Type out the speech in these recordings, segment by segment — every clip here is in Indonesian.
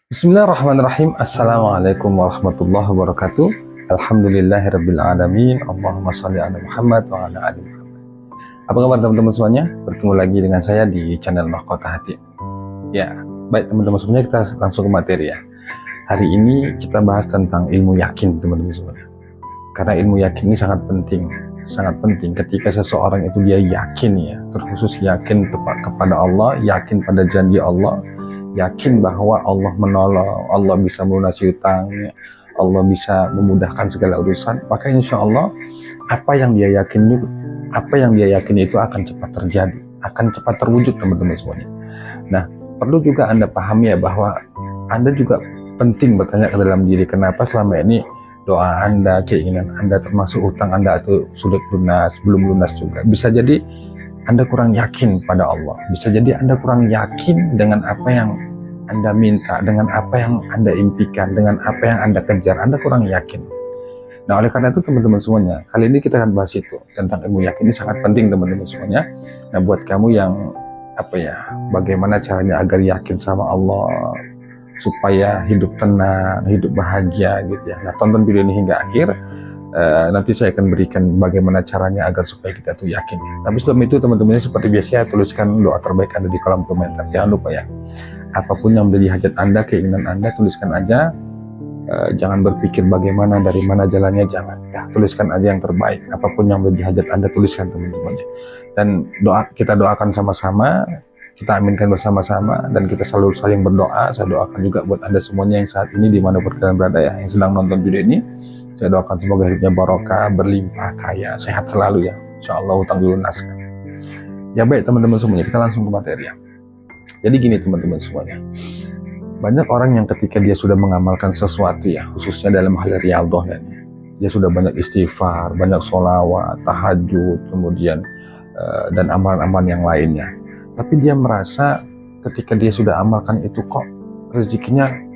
Bismillahirrahmanirrahim. Assalamualaikum warahmatullahi wabarakatuh. Alhamdulillahirabbil alamin. Allahumma shalli ala Muhammad wa ala ali Muhammad. Apa kabar teman-teman semuanya? Bertemu lagi dengan saya di channel Mahkota Hati. Ya, baik teman-teman semuanya, kita langsung ke materi ya. Hari ini kita bahas tentang ilmu yakin teman-teman semuanya. Karena ilmu yakin ini sangat penting. Sangat penting ketika seseorang itu dia yakin ya, terkhusus yakin kepada Allah, yakin pada janji Allah, yakin bahwa Allah menolong, Allah bisa melunasi utang, Allah bisa memudahkan segala urusan, maka insya Allah apa yang dia yakini itu akan cepat terjadi, akan cepat terwujud teman-teman semuanya. Nah, perlu juga Anda pahami ya bahwa Anda juga penting bertanya ke dalam diri, kenapa selama ini doa Anda, keinginan Anda, termasuk utang Anda itu sulit lunas, belum lunas juga. Bisa jadi Anda kurang yakin pada Allah. Bisa jadi Anda kurang yakin dengan apa yang Anda minta, dengan apa yang Anda impikan, dengan apa yang Anda kejar. Anda kurang yakin. Nah, oleh karena itu teman-teman semuanya, kali ini kita akan bahas itu tentang ilmu yakin. Ini sangat penting teman-teman semuanya. Nah, buat kamu yang bagaimana caranya agar yakin sama Allah, supaya hidup tenang, hidup bahagia gitu ya. Nah, tonton video ini hingga akhir. Nanti saya akan berikan bagaimana caranya agar supaya kita tuh yakin. Tapi sebelum itu teman-teman, seperti biasa tuliskan doa terbaik Anda di kolom komentar. Jangan lupa ya, apapun yang menjadi hajat Anda, keinginan Anda, tuliskan aja. Jangan berpikir bagaimana, dari mana jalannya, jangan ya, tuliskan aja yang terbaik. Apapun yang menjadi hajat Anda, tuliskan teman-teman. Dan kita doakan sama-sama, kita aminkan bersama-sama, dan kita selalu saling berdoa. Saya doakan juga buat Anda semuanya yang saat ini dimanapun kalian berada ya, yang sedang nonton video ini. Saya doakan semoga hidupnya barokah, berlimpah, kaya, sehat selalu ya. Insya Allah hutang dilunaskan. Ya baik teman-teman semuanya, kita langsung ke materi ya. Jadi gini teman-teman semuanya, banyak orang yang ketika dia sudah mengamalkan sesuatu ya, khususnya dalam hal riyadhah, dia sudah banyak istighfar, banyak sholawat, tahajud, kemudian dan amalan-amalan yang lainnya. Tapi dia merasa ketika dia sudah amalkan itu kok rezekinya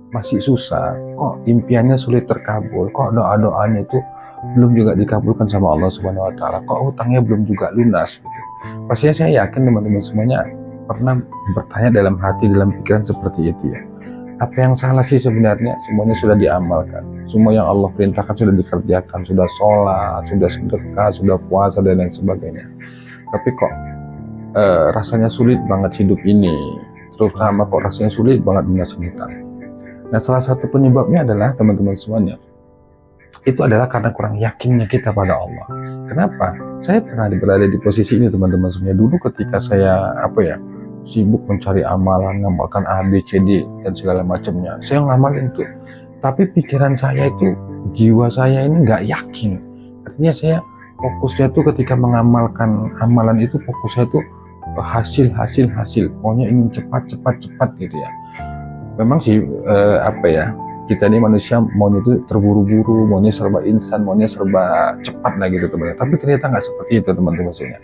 masih susah, kok impiannya sulit terkabul, kok doa-doanya itu belum juga dikabulkan sama Allah Subhanahu wa taala, kok hutangnya belum juga lunas gitu. Pastinya saya yakin teman-teman semuanya pernah bertanya dalam hati, dalam pikiran seperti itu ya. Apa yang salah sih sebenarnya? Semuanya sudah diamalkan, semua yang Allah perintahkan sudah dikerjakan, sudah sholat, sudah sedekah, sudah puasa dan lain sebagainya. Tapi kok rasanya sulit banget hidup ini, terutama kok rasanya sulit banget melunasi hutang. Nah, salah satu penyebabnya adalah teman-teman semuanya, itu adalah karena kurang yakinnya kita pada Allah. Kenapa? Saya pernah berada di posisi ini teman-teman semuanya. Dulu ketika saya sibuk mencari amalan, ngamalkan A, B, C, D dan segala macamnya, saya ngamalin itu. Tapi pikiran saya itu, jiwa saya ini nggak yakin. Artinya saya fokusnya tuh ketika mengamalkan amalan itu, fokusnya tuh hasil. Pokoknya ingin cepat gitu ya. Memang sih kita ini manusia maunya itu terburu-buru, maunya serba instan, maunya serba cepat lah gitu teman-teman. Tapi ternyata nggak seperti itu teman-teman semuanya.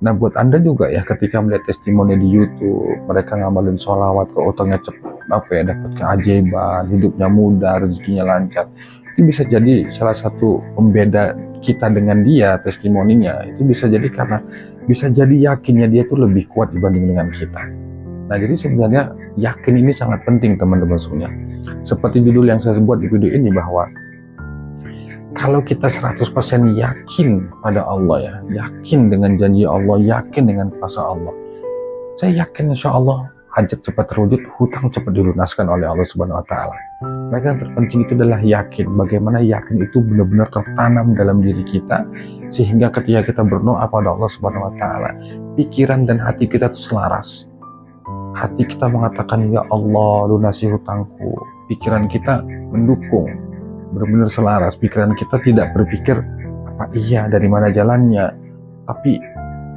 Nah, buat Anda juga ya, ketika melihat testimoni di YouTube, mereka ngamalin sholawat ke utangnya cepat, dapat keajaiban, hidupnya mudah, rezekinya lancar. Itu bisa jadi salah satu pembeda kita dengan dia, testimoninya itu bisa jadi karena bisa jadi yakinnya dia tuh lebih kuat dibanding dengan kita. Nah, jadi sebenarnya yakin ini sangat penting teman-teman semuanya. Seperti judul yang saya buat di video ini, bahwa kalau kita 100% yakin pada Allah ya, yakin dengan janji Allah, yakin dengan kuasa Allah, saya yakin insya Allah hajat cepat terwujud, hutang cepat dilunaskan oleh Allah Subhanahu wa taala. Maka yang terpenting itu adalah yakin. Bagaimana yakin itu benar-benar tertanam dalam diri kita, sehingga ketika kita berdoa pada Allah Subhanahu wa taala, pikiran dan hati kita itu selaras. Hati kita mengatakan, ya Allah lunasi hutangku. Pikiran kita mendukung, benar-benar selaras. Pikiran kita tidak berpikir dari mana jalannya, tapi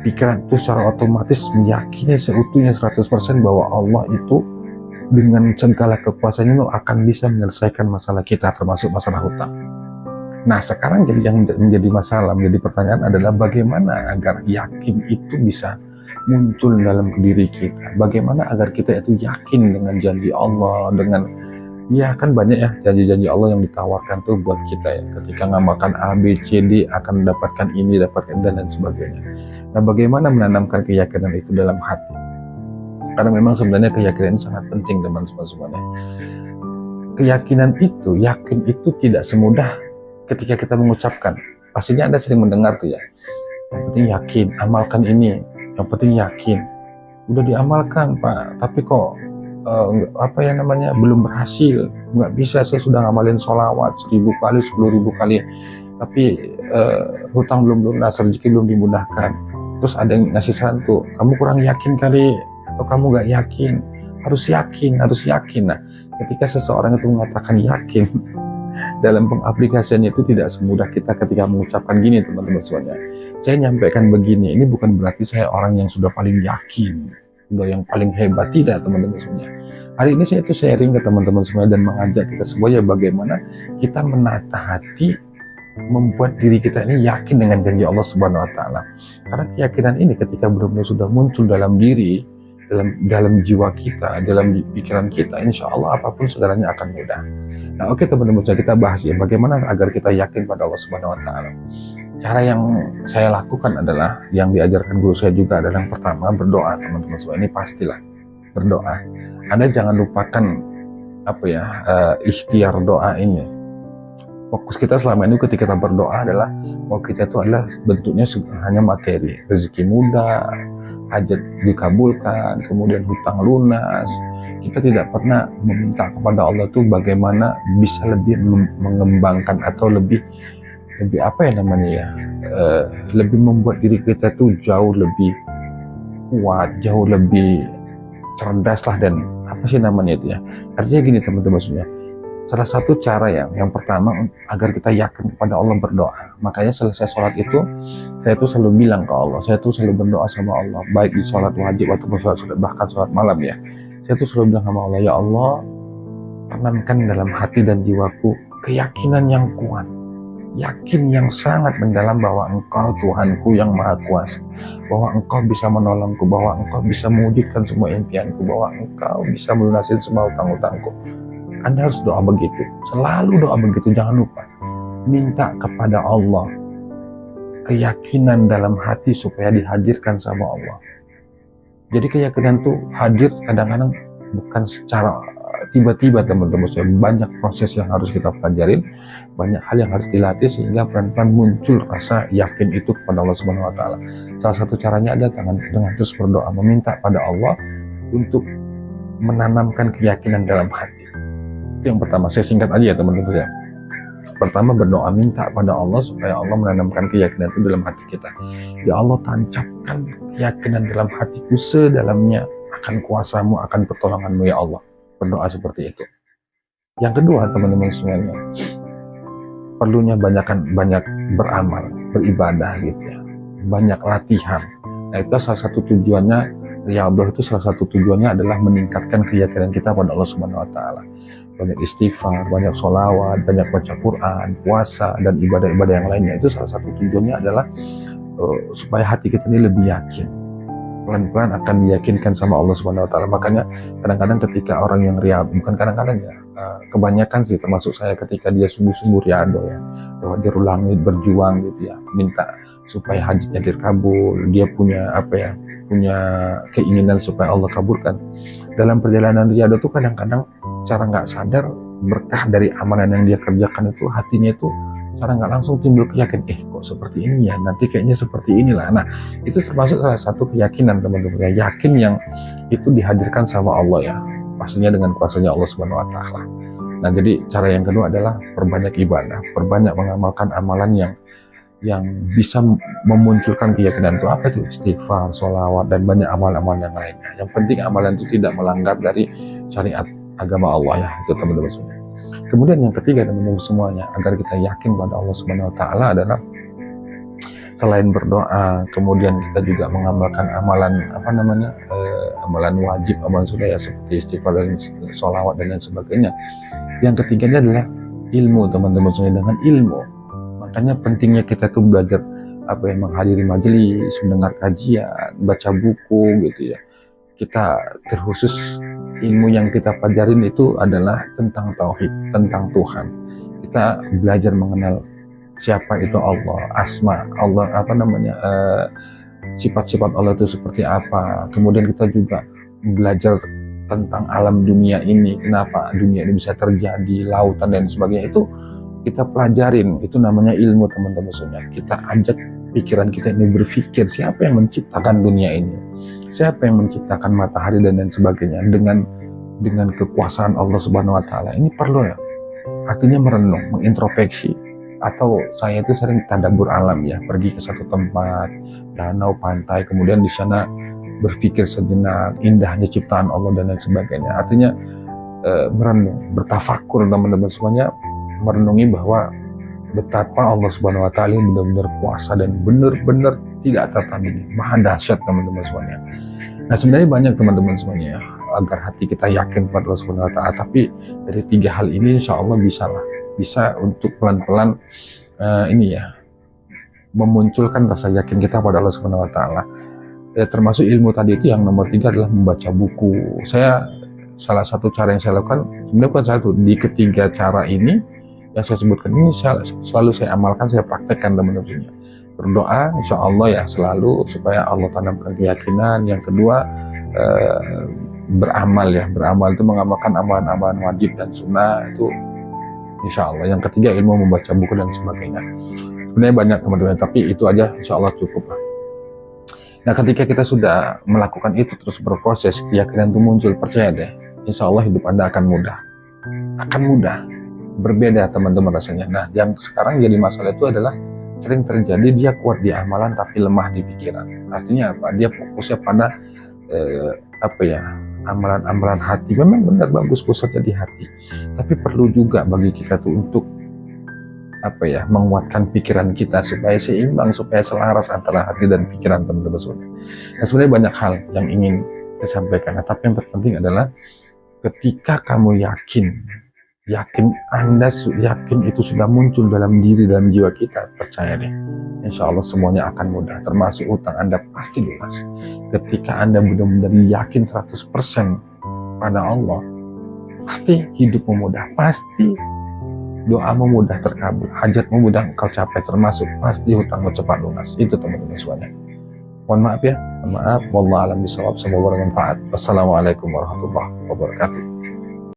pikiran itu secara otomatis meyakini seutuhnya 100% bahwa Allah itu dengan segala kekuasaannya akan bisa menyelesaikan masalah kita, termasuk masalah hutang. Nah, sekarang jadi yang menjadi masalah, menjadi pertanyaan adalah bagaimana agar yakin itu bisa muncul dalam diri kita. Bagaimana agar kita itu yakin dengan janji Allah, dengan kan banyak ya janji-janji Allah yang ditawarkan tuh buat kita ya. Ketika ngamalkan A, B, C, D akan mendapatkan ini, dapatkan dan lain sebagainya. Nah, bagaimana menanamkan keyakinan itu dalam hati? Karena memang sebenarnya keyakinan ini sangat penting teman-teman semuanya. Keyakinan itu, yakin itu tidak semudah ketika kita mengucapkan. Pastinya Anda sering mendengar tuh ya, yang penting yakin, amalkan ini, yang penting yakin. Udah diamalkan Pak, tapi kok belum berhasil, nggak bisa. Saya sudah ngamalin sholawat 1000 kali, 10.000 kali, tapi hutang belum lunas, rezeki belum dimudahkan. Terus ada yang ngasih saran tuh, kamu kurang yakin kali, atau kamu nggak yakin. Harus yakin. Nah, ketika seseorang itu mengatakan yakin, dalam pengaplikasiannya itu tidak semudah kita ketika mengucapkan gini teman-teman semuanya. Saya nyampaikan begini, ini bukan berarti saya orang yang sudah paling yakin, udah yang paling hebat, tidak teman-teman semuanya. Hari ini saya itu sharing ke teman-teman semuanya dan mengajak kita semua ya bagaimana kita menata hati, membuat diri kita ini yakin dengan janji Allah Subhanahu Wa Taala. Karena keyakinan ini ketika benar-benar sudah muncul dalam diri, dalam jiwa kita, dalam pikiran kita, insya Allah apapun segalanya akan mudah. Nah, oke teman-teman, kita bahas ya bagaimana agar kita yakin pada Allah Subhanahu Wa Taala. Cara yang saya lakukan adalah yang diajarkan guru saya juga adalah yang pertama berdoa teman-teman semua. Ini pastilah berdoa. Anda jangan lupakan ikhtiar doa ini. Fokus kita selama ini ketika kita berdoa adalah bahwa kita itu adalah bentuknya hanya materi, rezeki mudah, hajat dikabulkan, kemudian hutang lunas. Kita tidak pernah meminta kepada Allah itu bagaimana bisa lebih mengembangkan atau lebih lebih membuat diri kita tuh jauh lebih kuat, jauh lebih cerdas lah, dan itu ya. Artinya gini teman-teman semuanya, salah satu cara yang pertama agar kita yakin kepada Allah berdoa. Makanya selesai sholat itu saya tuh selalu bilang ke Allah, saya tuh selalu berdoa sama Allah, baik di sholat wajib ataupun sholat bahkan sholat malam ya. Saya tuh selalu bilang sama Allah, ya Allah, tanamkan dalam hati dan jiwaku keyakinan yang kuat, yakin yang sangat mendalam bahwa Engkau Tuhanku yang Maha Kuasa, bahwa Engkau bisa menolongku, bahwa Engkau bisa mewujudkan semua impianku, bahwa Engkau bisa melunasi semua utang-utangku. Anda harus doa begitu, selalu doa begitu, jangan lupa. Minta kepada Allah keyakinan dalam hati supaya dihadirkan sama Allah. Jadi keyakinan itu hadir kadang-kadang bukan secara tiba-tiba teman-teman. Banyak proses yang harus kita pelajarin, banyak hal yang harus dilatih sehingga pelan-pelan muncul rasa yakin itu kepada Allah Subhanahu Wa Taala. Salah satu caranya adalah dengan terus berdoa, meminta pada Allah untuk menanamkan keyakinan dalam hati. Itu yang pertama, saya singkat aja ya teman-teman ya. Pertama berdoa, minta pada Allah supaya Allah menanamkan keyakinan itu dalam hati kita. Ya Allah, tancapkan keyakinan dalam hatiku sedalamnya akan kuasamu, akan pertolonganmu ya Allah. Berdoa seperti itu. Yang kedua teman-teman semuanya, perlunya banyak beramal, beribadah gitu ya, banyak latihan. Nah itu salah satu tujuannya, riyadhah itu salah satu tujuannya adalah meningkatkan keyakinan kita pada Allah Subhanahu Wa Taala. Banyak istighfar, banyak sholawat, banyak baca Quran, puasa, dan ibadah-ibadah yang lainnya. Itu salah satu tujuannya adalah supaya hati kita ini lebih yakin. Pelan-pelan akan diyakinkan sama Allah Subhanahu Wa Taala. Makanya kadang-kadang ketika orang yang riyadhah, bukan kadang-kadang ya, kebanyakan sih termasuk saya, ketika dia sungguh-sungguh riyadhah ya, bahwa dia langit berjuang gitu ya, minta supaya hajinya dikabul, dia punya punya keinginan supaya Allah kabulkan. Dalam perjalanan riyadhah itu kadang-kadang secara nggak sadar berkah dari amalan yang dia kerjakan itu, hatinya itu secara nggak langsung timbul keyakinan, kok seperti ini ya, nanti kayaknya seperti inilah. Nah itu termasuk salah satu keyakinan teman-teman ya, yakin yang itu dihadirkan sama Allah ya, pastinya dengan kuasanya Allah Subhanahu Wa Taala. Nah jadi cara yang kedua adalah perbanyak ibadah, perbanyak mengamalkan amalan yang bisa memunculkan keyakinan itu. Apa itu? Istighfar, sholawat, dan banyak amal-amal yang lainnya. Yang penting amalan itu tidak melanggar dari syariat agama Allah ya, itu teman-teman semua. Kemudian yang ketiga teman-teman semuanya, agar kita yakin pada Allah Subhanahu Wa Taala adalah selain berdoa, kemudian kita juga mengamalkan amalan amalan wajib, amalan sunnah ya, seperti istighfar dan sholawat dan lain sebagainya. Yang ketiganya adalah ilmu teman-teman semuanya. Dengan ilmu, makanya pentingnya kita tuh belajar menghadiri majelis, mendengar kajian, baca buku gitu ya. Kita terkhusus ilmu yang kita pelajarin itu adalah tentang tauhid, tentang Tuhan. Kita belajar mengenal siapa itu Allah, asma Allah, sifat-sifat Allah itu seperti apa. Kemudian kita juga belajar tentang alam dunia ini, kenapa dunia ini bisa terjadi, lautan dan sebagainya, itu kita pelajarin. Itu namanya ilmu, teman-teman semuanya. Kita ajak pikiran kita ini berpikir, siapa yang menciptakan dunia ini, siapa yang menciptakan matahari dan lain sebagainya, dengan kekuasaan Allah Subhanahu wa taala. Ini perlu ya, artinya merenung, mengintrospeksi. Atau saya itu sering tadabbur alam ya, pergi ke satu tempat, danau, pantai, kemudian di sana berpikir sejenak indahnya ciptaan Allah dan lain sebagainya. Artinya merenung, bertafakur, teman-teman semuanya, merenungi bahwa betapa Allah Subhanahu wa taala benar-benar kuasa dan benar-benar tidak tertandingi, maha dahsyat, teman-teman semuanya. Nah, sebenarnya banyak, teman-teman semuanya, agar hati kita yakin kepada Allah Subhanahu wa taala. Tapi dari 3 hal ini insya Allah bisa untuk pelan-pelan ini ya, memunculkan rasa yakin kita pada Allah Subhanahu wa taala. Termasuk ilmu tadi itu yang nomor 3 adalah membaca buku. Salah satu cara yang saya lakukan, sebenarnya bukan satu, di ketiga cara ini yang saya sebutkan ini selalu saya amalkan, saya praktekkan, teman-teman. Berdoa insya Allah ya selalu supaya Allah tanamkan keyakinan. Yang kedua beramal ya, beramal itu mengamalkan amalan-amalan wajib dan sunnah itu insya Allah. Yang ketiga ilmu, membaca buku dan sebagainya. Sebenarnya banyak, teman-teman, tapi itu aja insya Allah cukup lah. Nah, ketika kita sudah melakukan itu terus berproses, keyakinan itu muncul, percaya deh, insya Allah hidup Anda akan mudah, berbeda, teman-teman, rasanya. Nah, yang sekarang jadi masalah itu adalah sering terjadi dia kuat di amalan tapi lemah di pikiran. Artinya apa? Dia fokusnya pada amalan-amalan hati. Memang benar bagus pusatnya di hati, tapi perlu juga bagi kita tuh untuk menguatkan pikiran kita supaya seimbang, supaya selaras antara hati dan pikiran, teman-teman semua. Nah, sebenarnya banyak hal yang ingin saya sampaikan, tapi yang terpenting adalah ketika kamu yakin Anda yakin itu sudah muncul dalam diri dan jiwa kita, percaya deh, insya Allah semuanya akan mudah, termasuk utang Anda pasti lunas. Ketika Anda benar-benar yakin 100% pada Allah, pasti hidupmu mudah, pasti doamu mudah terkabul, hajatmu mudah engkau capai, termasuk pasti hutangmu cepat lunas. Itu, teman-teman semuanya. Mohon maaf ya, wallahu a'lam bishawab, semoga bermanfaat. Wassalamualaikum warahmatullahi wabarakatuh.